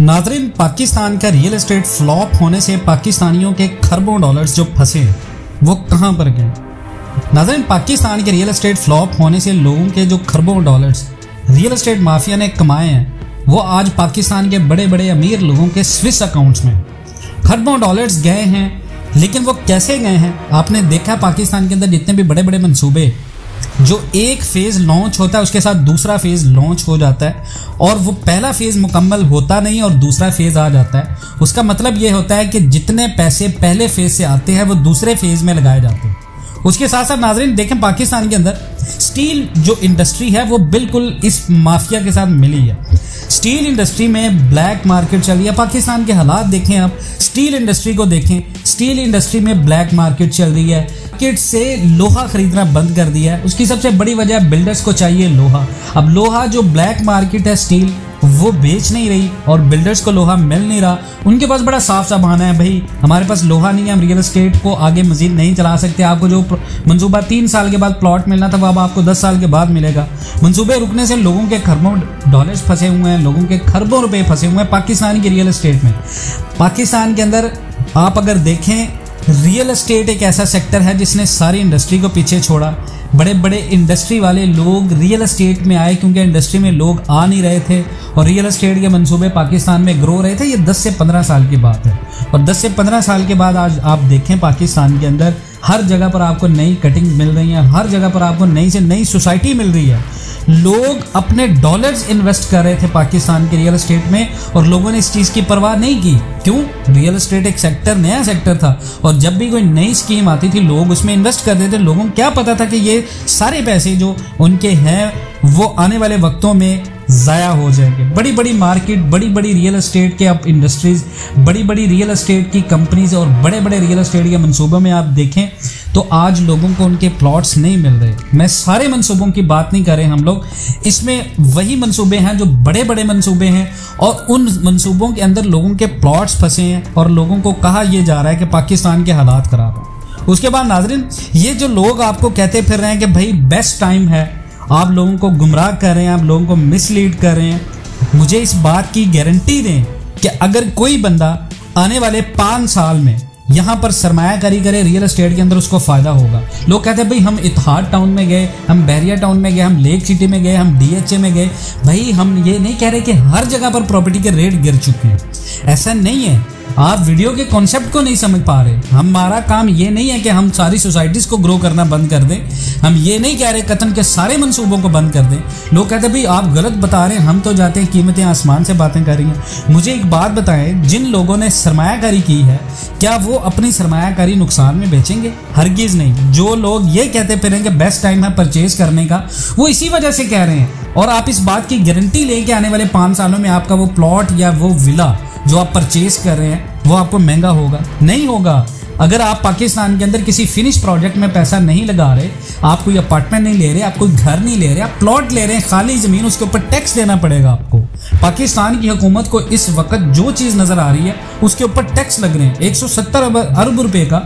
नाज़रीन, पाकिस्तान का real estate flop होने से पाकिस्तानियों के खरबों डॉलर्स जो फंसे हैं वो कहां पर गए। नाज़रीन, पाकिस्तान के रियल एस्टेट फ्लॉप होने से लोगों के जो खरबों डॉलर्स रियल एस्टेट माफिया ने कमाए हैं वो आज पाकिस्तान के बड़े बड़े अमीर लोगों के स्विस अकाउंट्स में खरबों डॉलर्स गए हैं। लेकिन वो कैसे गए हैं? आपने देखा पाकिस्तान के अंदर जितने भी बड़े बड़े मंसूबे, जो एक फेज लॉन्च होता है उसके साथ दूसरा फेज लॉन्च हो जाता है और वो पहला फेज मुकम्मल होता नहीं और दूसरा फेज आ जाता है। उसका मतलब ये होता है कि जितने पैसे पहले फेज से आते हैं वो दूसरे फेज में लगाए जाते हैं। उसके साथ साथ नाज़रीन देखें, पाकिस्तान के अंदर स्टील जो इंडस्ट्री है वो बिल्कुल इस माफिया के साथ मिली है। स्टील इंडस्ट्री में ब्लैक मार्केट चल रही है। पाकिस्तान के हालात देखें, आप स्टील इंडस्ट्री को देखें, स्टील इंडस्ट्री में ब्लैक मार्केट चल रही है। मार्केट से लोहा खरीदना बंद कर दिया है। उसकी सबसे बड़ी वजह बिल्डर्स को चाहिए लोहा। अब लोहा जो ब्लैक मार्केट है स्टील वो बेच नहीं रही और बिल्डर्स को लोहा मिल नहीं रहा। उनके पास बड़ा साफ सा बहाना है, भाई हमारे पास लोहा नहीं है, हम रियल एस्टेट को आगे मजीद नहीं चला सकते। आपको जो मंसूबा 3 साल के बाद प्लॉट मिलना था वो अब आपको 10 साल के बाद मिलेगा। मंसूबे रुकने से लोगों के खरबों डॉलर्स फंसे हुए हैं, लोगों के खरबों रुपए फंसे हुए हैं पाकिस्तान की रियल एस्टेट में। पाकिस्तान के अंदर आप अगर देखें, रियल एस्टेट एक ऐसा सेक्टर है जिसने सारी इंडस्ट्री को पीछे छोड़ा। बड़े बड़े इंडस्ट्री वाले लोग रियल एस्टेट में आए क्योंकि इंडस्ट्री में लोग आ नहीं रहे थे और रियल एस्टेट के मंसूबे पाकिस्तान में ग्रो रहे थे। ये 10 से 15 साल की बात है और 10 से 15 साल के बाद आज आप देखें पाकिस्तान के अंदर हर जगह पर आपको नई कटिंग मिल रही है, हर जगह पर आपको नई से नई सोसाइटी मिल रही है। लोग अपने डॉलर्स इन्वेस्ट कर रहे थे पाकिस्तान के रियल एस्टेट में और लोगों ने इस चीज़ की परवाह नहीं की। क्यों? रियल एस्टेट एक सेक्टर, नया सेक्टर था और जब भी कोई नई स्कीम आती थी लोग उसमें इन्वेस्ट करते थे। लोगों को क्या पता था कि ये सारे पैसे जो उनके हैं वो आने वाले वक्तों में ज़ाया हो जाएंगे। बड़ी बड़ी मार्केट, बड़ी बड़ी रियल एस्टेट के अब इंडस्ट्रीज, बड़ी बड़ी रियल एस्टेट की कंपनीज और बड़े बड़े रियल एस्टेट के मंसूबों में आप देखें तो आज लोगों को उनके प्लॉट्स नहीं मिल रहे। मैं सारे मंसूबों की बात नहीं कर रहे हम लोग, इसमें वही मंसूबे हैं जो बड़े बड़े मंसूबे हैं और उन मंसूबों के अंदर लोगों के प्लॉट्स फंसे हैं और लोगों को कहा यह जा रहा है कि पाकिस्तान के हालात खराब हैं। उसके बाद नाज़रीन, ये जो लोग आपको कहते फिर रहे हैं कि भाई बेस्ट टाइम है, आप लोगों को गुमराह कर रहे हैं, आप लोगों को मिसलीड कर रहे हैं, मुझे इस बात की गारंटी दें कि अगर कोई बंदा आने वाले 5 साल में यहाँ पर सरमायाकारी करे रियल एस्टेट के अंदर उसको फ़ायदा होगा। लोग कहते हैं भाई हम इत्तेहाद टाउन में गए, हम बहरिया टाउन में गए, हम लेक सिटी में गए, हम DHA में गए। भाई हम ये नहीं कह रहे कि हर जगह पर प्रॉपर्टी के रेट गिर चुके हैं, ऐसा नहीं है। आप वीडियो के कॉन्सेप्ट को नहीं समझ पा रहे। हमारा काम ये नहीं है कि हम सारी सोसाइटीज़ को ग्रो करना बंद कर दें, हम ये नहीं कह रहे कतन के सारे मंसूबों को बंद कर दें। लोग कहते हैं भाई आप गलत बता रहे हैं, हम तो जाते हैं कीमतें आसमान से बातें कर रही हैं। मुझे एक बात बताएं, जिन लोगों ने सरमायाकारी की है क्या वो अपनी सरमायाकारी नुकसान में बेचेंगे? हरगिज़ नहीं। जो लोग ये कहते फिरेंगे बेस्ट टाइम है परचेज करने का, वो इसी वजह से कह रहे हैं। और आप इस बात की गारंटी लें कि आने वाले 5 सालों में आपका वो प्लॉट या वो विला जो आप परचेज कर रहे हैं वो आपको महंगा होगा? नहीं होगा। अगर आप पाकिस्तान के अंदर किसी फिनिश प्रोजेक्ट में पैसा नहीं लगा रहे, आप कोई अपार्टमेंट नहीं ले रहे, आप कोई घर नहीं ले रहे, आप प्लॉट ले रहे हैं खाली ज़मीन, उसके ऊपर टैक्स देना पड़ेगा आपको। पाकिस्तान की हुकूमत को इस वक्त जो चीज़ नज़र आ रही है उसके ऊपर टैक्स लग रहे हैं। 170 अरब रुपए का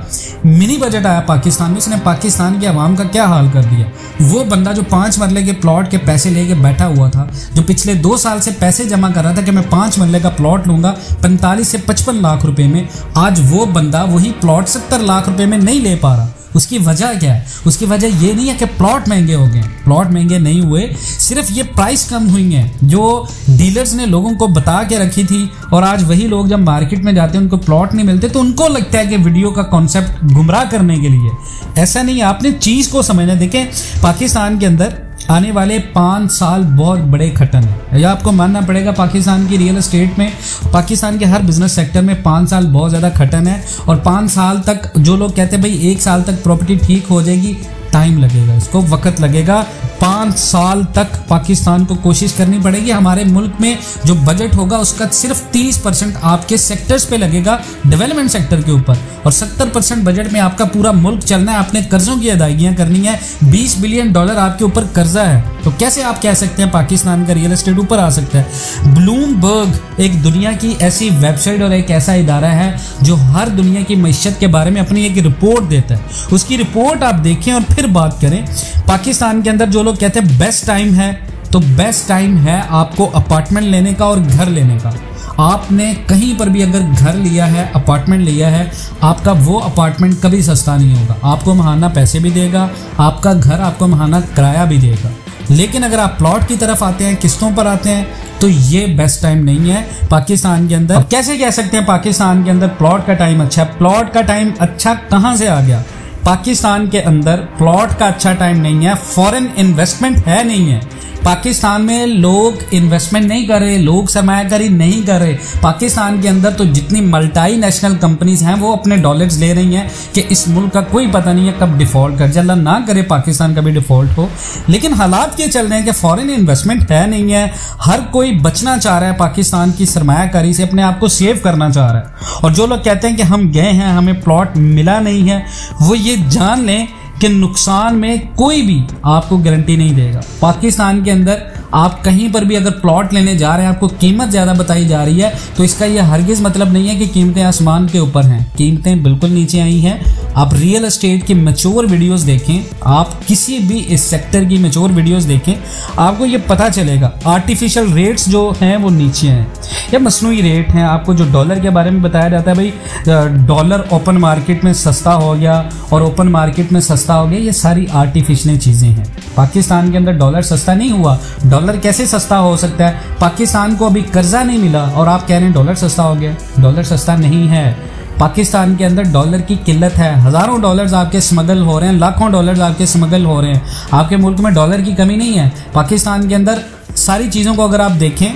मिनी बजट आया पाकिस्तान में, उसने पाकिस्तान के अवाम का क्या हाल कर दिया। वो बंदा जो 5 मरले के प्लॉट के पैसे लेके बैठा हुआ था, जो पिछले 2 साल से पैसे जमा कर रहा था कि मैं 5 मरले का प्लॉट लूंगा 45 से 55 लाख रुपए में, आज वो बंदा वही प्लॉट 70 लाख रुपए में नहीं ले पा रहा। उसकी वजह क्या है? उसकी वजह ये नहीं है कि प्लॉट महंगे हो गए, प्लॉट महंगे नहीं हुए, सिर्फ ये प्राइस कम हुई है जो डीलर्स ने लोगों को बता के रखी थी। और आज वही लोग जब मार्केट में जाते हैं उनको प्लॉट नहीं मिलते तो उनको लगता है कि वीडियो का कॉन्सेप्ट गुमराह करने के लिए। ऐसा नहीं है, आपने चीज़ को समझना। देखें पाकिस्तान के अंदर आने वाले 5 साल बहुत बड़े खटन है, यह आपको मानना पड़ेगा। पाकिस्तान की रियल एस्टेट में, पाकिस्तान के हर बिजनेस सेक्टर में 5 साल बहुत ज़्यादा खटन है। और 5 साल तक जो लोग कहते हैं भाई 1 साल तक प्रॉपर्टी ठीक हो जाएगी, टाइम लगेगा, इसको वक्त लगेगा। 5 साल तक पाकिस्तान को कोशिश करनी पड़ेगी। हमारे मुल्क में जो बजट होगा उसका सिर्फ 30% आपके सेक्टर्स पे लगेगा, डेवलपमेंट सेक्टर के ऊपर, और 70% बजट में आपका पूरा मुल्क चलना है। आपने कर्जों की अदायगियां करनी है। $20 बिलियन आपके ऊपर कर्जा है, तो कैसे आप कह सकते हैं पाकिस्तान का रियल एस्टेट ऊपर आ सकता है? ब्लूमबर्ग एक दुनिया की ऐसी वेबसाइट और एक ऐसा इदारा है जो हर दुनिया की मईशत के बारे में अपनी एक रिपोर्ट देता है। उसकी रिपोर्ट आप देखें और फिर बात करें। पाकिस्तान के अंदर जो लोग कहते हैं बेस्ट टाइम है, तो बेस्ट टाइम है आपको अपार्टमेंट लेने का और घर लेने का। आपने कहीं पर भी अगर घर लिया है, अपार्टमेंट लिया है, आपका वो अपार्टमेंट कभी सस्ता नहीं होगा। आपको महाना पैसे भी देगा, आपका घर आपको महाना किराया भी देगा। लेकिन अगर आप प्लॉट की तरफ आते हैं, किस्तों पर आते हैं, तो ये बेस्ट टाइम नहीं है पाकिस्तान के अंदर। कैसे कह सकते हैं पाकिस्तान के अंदर प्लॉट का टाइम अच्छा है? प्लॉट का टाइम अच्छा कहाँ से आ गया? पाकिस्तान के अंदर प्लॉट का अच्छा टाइम नहीं है, फॉरेन इन्वेस्टमेंट है नहीं है। पाकिस्तान में लोग इन्वेस्टमेंट नहीं कर रहे, लोग सरमायाकारी नहीं कर रहे। पाकिस्तान के अंदर तो जितनी मल्टी नेशनल कंपनीज हैं वो अपने डॉलर्स ले रही हैं कि इस मुल्क का कोई पता नहीं है कब डिफॉल्ट कर जाए। अल्लाह ना करे पाकिस्तान का भी डिफॉल्ट हो। लेकिन हालात ये चल रहे हैं कि फॉरेन इन्वेस्टमेंट है नहीं है। हर कोई बचना चाह रहा है पाकिस्तान की सरमायाकारी से, अपने आप को सेव करना चाह रहा है। और जो लोग कहते हैं कि हम गए हैं, हमें प्लॉट मिला नहीं है, वो ये जान लें कि नुकसान में कोई भी आपको गारंटी नहीं देगा। पाकिस्तान के अंदर आप कहीं पर भी अगर प्लॉट लेने जा रहे हैं, आपको कीमत ज़्यादा बताई जा रही है, तो इसका यह हरगिज़ मतलब नहीं है कि कीमतें आसमान के ऊपर हैं। कीमतें बिल्कुल नीचे आई हैं। आप रियल एस्टेट की मैच्योर वीडियोस देखें, आप किसी भी इस सेक्टर की मैच्योर वीडियोस देखें, आपको ये पता चलेगा आर्टिफिशियल रेट्स जो हैं वो नीचे हैं या मसनूई रेट हैं। आपको जो डॉलर के बारे में बताया जाता है, भाई डॉलर ओपन मार्केट में सस्ता हो गया और ओपन मार्केट में सस्ता हो गया, ये सारी आर्टिफिशियल चीज़ें हैं। पाकिस्तान के अंदर डॉलर सस्ता नहीं हुआ। डॉलर कैसे सस्ता हो सकता है? पाकिस्तान को अभी कर्जा नहीं मिला और आप कह रहे हैं डॉलर सस्ता हो गया। डॉलर सस्ता नहीं है। पाकिस्तान के अंदर डॉलर की किल्लत है। हज़ारों डॉलर्स आपके स्मगल हो रहे हैं, लाखों डॉलर्स आपके स्मगल हो रहे हैं। आपके मुल्क में डॉलर की कमी नहीं है। पाकिस्तान के अंदर सारी चीज़ों को अगर आप देखें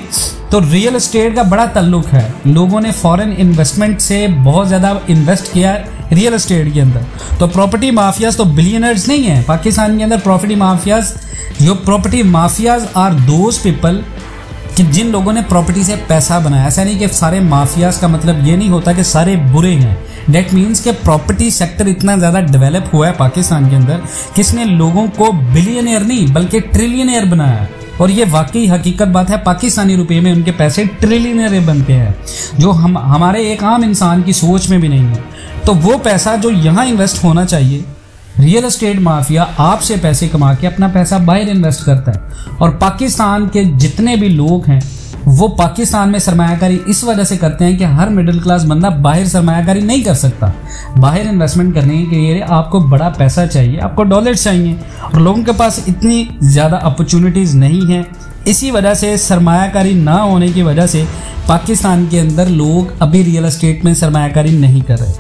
तो रियल एस्टेट का बड़ा ताल्लुक है। लोगों ने फॉरेन इन्वेस्टमेंट से बहुत ज़्यादा इन्वेस्ट किया रियल एस्टेट के अंदर। तो प्रॉपर्टी माफियाज तो बिलियनर्स नहीं है पाकिस्तान के अंदर। प्रॉपर्टी माफियाज, जो property mafias are those people कि जिन लोगों ने प्रॉपर्टी से पैसा बनाया। ऐसा नहीं कि सारे माफियाज का मतलब ये नहीं होता कि सारे बुरे हैं। डेट मीन्स के प्रॉपर्टी सेक्टर इतना ज़्यादा डेवलप हुआ है पाकिस्तान के अंदर किसने लोगों को बिलियनियर नहीं बल्कि ट्रिलियनियर बनाया। और ये वाकई हकीकत बात है। पाकिस्तानी रुपये में उनके पैसे ट्रिलियनियर बनते हैं, जो हमारे एक आम इंसान की सोच में भी नहीं है। तो वो पैसा जो यहाँ इन्वेस्ट होना चाहिए, रियल एस्टेट माफिया आपसे पैसे कमा के अपना पैसा बाहर इन्वेस्ट करता है। और पाकिस्तान के जितने भी लोग हैं वो पाकिस्तान में सरमायाकारी इस वजह से करते हैं कि हर मिडिल क्लास बंदा बाहर सरमायाकारी नहीं कर सकता। बाहर इन्वेस्टमेंट करने के लिए आपको बड़ा पैसा चाहिए, आपको डॉलर्स चाहिए, और लोगों के पास इतनी ज़्यादा अपॉर्चुनिटीज़ नहीं है। इसी वजह से सरमायाकारी ना होने की वजह से पाकिस्तान के अंदर लोग अभी रियल एस्टेट में सरमायाकारी नहीं कर रहे।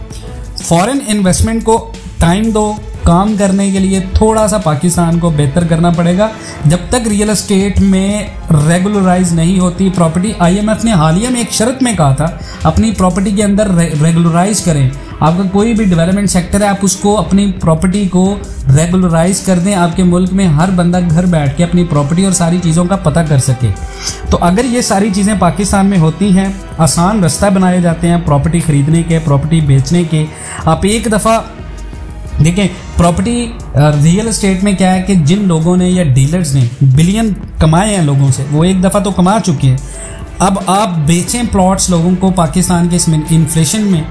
फॉरेन इन्वेस्टमेंट को टाइम दो, काम करने के लिए थोड़ा सा पाकिस्तान को बेहतर करना पड़ेगा। जब तक रियल एस्टेट में रेगुलराइज नहीं होती प्रॉपर्टी, IMF ने हालिया में एक शर्त में कहा था अपनी प्रॉपर्टी के अंदर रेगुलराइज करें। आपका कोई भी डेवलपमेंट सेक्टर है, आप उसको अपनी प्रॉपर्टी को रेगुलराइज कर दें। आपके मुल्क में हर बंदा घर बैठ के अपनी प्रॉपर्टी और सारी चीज़ों का पता कर सके। तो अगर ये सारी चीज़ें पाकिस्तान में होती हैं, आसान रास्ता बनाए जाते हैं प्रॉपर्टी ख़रीदने के, प्रॉपर्टी बेचने के। आप एक दफ़ा देखें प्रॉपर्टी रियल एस्टेट में क्या है कि जिन लोगों ने या डीलर्स ने बिलियन कमाए हैं लोगों से, वो एक दफ़ा तो कमा चुके हैं। अब आप बेचें प्लॉट्स लोगों को पाकिस्तान के इसमें इन्फ्लेशन में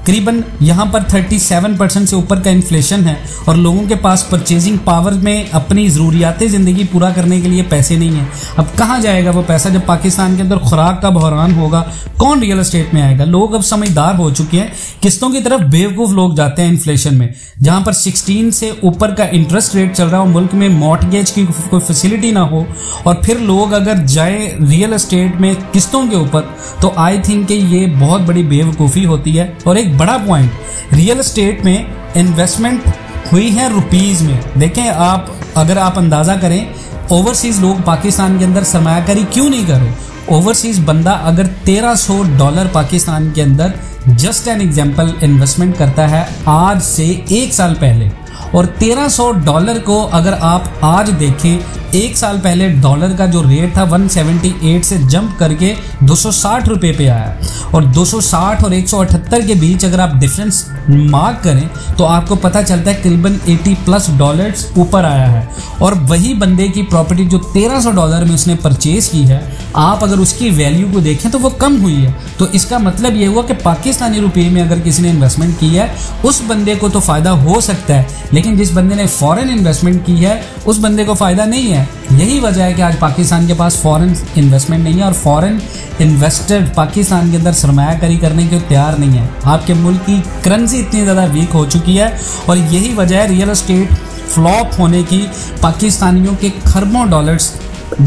करीबन यहाँ पर 37% से ऊपर का इन्फ्लेशन है और लोगों के पास परचेजिंग पावर में अपनी ज़रूरियात ज़िंदगी पूरा करने के लिए पैसे नहीं हैं। अब कहाँ जाएगा वो पैसा जब पाकिस्तान के अंदर खुराक का बहरान होगा? कौन रियल एस्टेट में आएगा? लोग अब समझदार हो चुके हैं, किस्तों की तरफ बेवकूफ़ लोग जाते हैं इन्फ्लेशन में। जहाँ पर 16 से ऊपर का इंटरेस्ट रेट चल रहा हो, मुल्क में मॉर्टगेज की कोई फैसिलिटी ना हो, और फिर लोग अगर जाए रियल एस्टेट में किस्तों के ऊपर, तो आई थिंक कि ये बहुत बड़ी बेवकूफ़ी होती है। और एक बड़ा पॉइंट, रियल एस्टेट में इन्वेस्टमेंट हुई है रुपीज़ में। देखें आप, अगर आप अंदाज़ा करें ओवरसीज़ लोग पाकिस्तान के अंदर सरमायाकारी क्यों नहीं कर रहे? ओवरसीज़ बंदा अगर $1300 पाकिस्तान के अंदर जस्ट एन एग्जाम्पल इन्वेस्टमेंट करता है आज से 1 साल पहले, और $1300 को अगर आप आज देखें, 1 साल पहले डॉलर का जो रेट था 178 से जंप करके 260 रुपये पे आया। और 260 और 178 के बीच अगर आप डिफरेंस मार्क करें तो आपको पता चलता है करीबन $80+ ऊपर आया है। और वही बंदे की प्रॉपर्टी जो $1300 में उसने परचेज की है, आप अगर उसकी वैल्यू को देखें तो वो कम हुई है। तो इसका मतलब ये हुआ कि पाकिस्तानी रुपये में अगर किसी ने इन्वेस्टमेंट की है उस बंदे को तो फ़ायदा हो सकता है, लेकिन जिस बंदे ने फॉरेन इन्वेस्टमेंट की है उस बंदे को फ़ायदा नहीं है। है। यही वजह है कि आज पाकिस्तान के पास फॉरेन इन्वेस्टमेंट नहीं है और फॉरेन इन्वेस्टर पाकिस्तान के अंदर सरमायाकारी करने के तैयार नहीं है। आपके मुल्क की करेंसी इतनी ज़्यादा वीक हो चुकी है और यही वजह है रियल एस्टेट फ्लॉप होने की, पाकिस्तानियों के खरबों डॉलर्स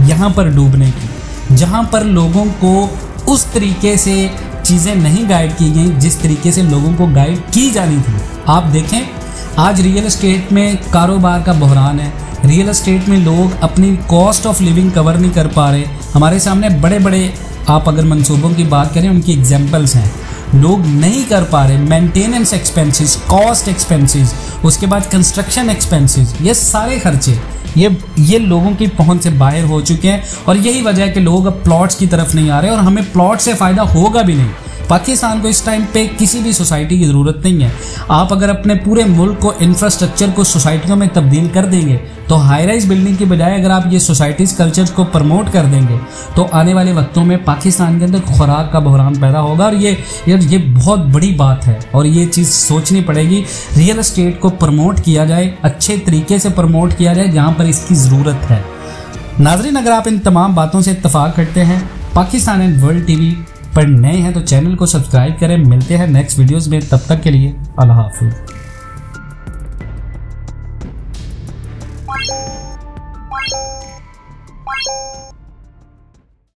यहाँ पर डूबने की, जहाँ पर लोगों को उस तरीके से चीज़ें नहीं गाइड की गई जिस तरीके से लोगों को गाइड की जानी थी। आप देखें आज रियल एस्टेट में कारोबार का बहरान है, रियल एस्टेट में लोग अपनी कॉस्ट ऑफ लिविंग कवर नहीं कर पा रहे। हमारे सामने बड़े बड़े आप अगर मंसूबों की बात करें उनकी एग्जांपल्स हैं, लोग नहीं कर पा रहे। मेंटेनेंस एक्सपेंसेस, कॉस्ट एक्सपेंसेस, उसके बाद कंस्ट्रक्शन एक्सपेंसेस, ये सारे खर्चे ये लोगों की पहुंच से बाहर हो चुके हैं और यही वजह है कि लोग अब प्लॉट्स की तरफ नहीं आ रहे और हमें प्लॉट से फ़ायदा होगा भी नहीं। पाकिस्तान को इस टाइम पे किसी भी सोसाइटी की ज़रूरत नहीं है। आप अगर अपने पूरे मुल्क को इंफ्रास्ट्रक्चर को सोसाइटियों में तब्दील कर देंगे तो हाई राइज बिल्डिंग की बजाय अगर आप ये सोसाइटीज़ कल्चर को प्रमोट कर देंगे तो आने वाले वक्तों में पाकिस्तान के अंदर खुराक का बहरान पैदा होगा और ये बहुत बड़ी बात है और ये चीज़ सोचनी पड़ेगी। रियल एस्टेट को प्रमोट किया जाए, अच्छे तरीके से प्रमोट किया जाए जहाँ पर इसकी ज़रूरत है। नाज़रीन, अगर आप इन तमाम बातों से इत्तफाक करते हैं, पाकिस्तान एंड वर्ल्ड टीवी पर नए हैं तो चैनल को सब्सक्राइब करें। मिलते हैं नेक्स्ट वीडियोस में, तब तक के लिए अल्लाह हाफिज़।